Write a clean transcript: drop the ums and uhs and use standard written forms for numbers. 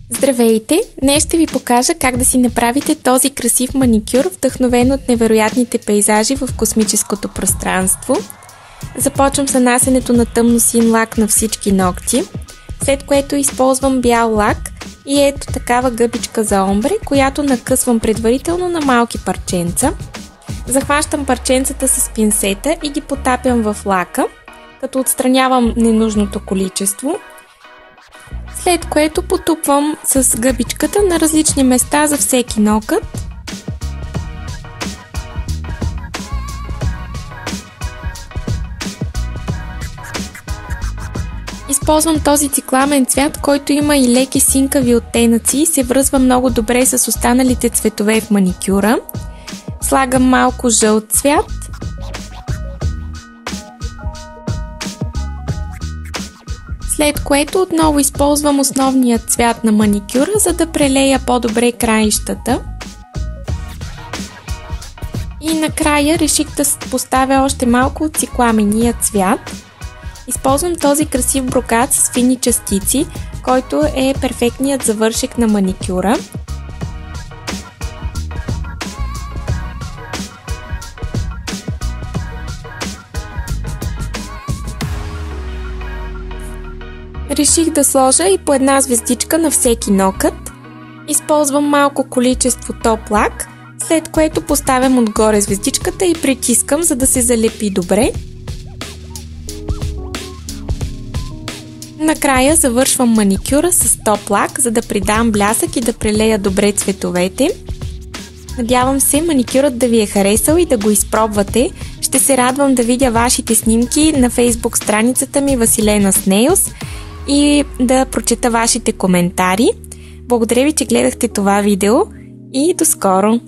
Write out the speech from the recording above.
Здравейте! Днес ще ви покажа как да си направите този красив маникюр, вдъхновен от невероятните пейзажи в космическото пространство. Започвам с нанасенето на тъмно син лак на всички ногти, след което използвам бял лак и ето такава гъбичка за омбре, която накъсвам предварително на малки парченца. Захващам парченцата с пинцета и ги потапям в лака, като отстранявам ненужното количество. След което потупвам с гъбичката на различни места за всеки нокът. Използвам този цикламен цвят, който има и леки синкави оттенъци и се връзва много добре с останалите цветове в маникюра. Слагам малко жълт цвят. След което отново използвам основния цвят на маникюра, за да прелея по-добре краищата. И накрая реших да поставя още малко от цикламения цвят. Използвам този красив брокат с фини частици, който е перфектният завършек на маникюра. Реших да сложа и по една звездичка на всеки нокът. Използвам малко количество топ лак, след което поставям отгоре звездичката и притискам, за да се залепи добре. Накрая завършвам маникюра с топ лак, за да придам блясък и да прелея добре цветовете. Надявам се маникюрът да ви е харесал и да го изпробвате. Ще се радвам да видя вашите снимки на Facebook страницата ми Василена Snails и да прочета вашите коментари. Благодаря ви, че гледахте това видео и до скоро!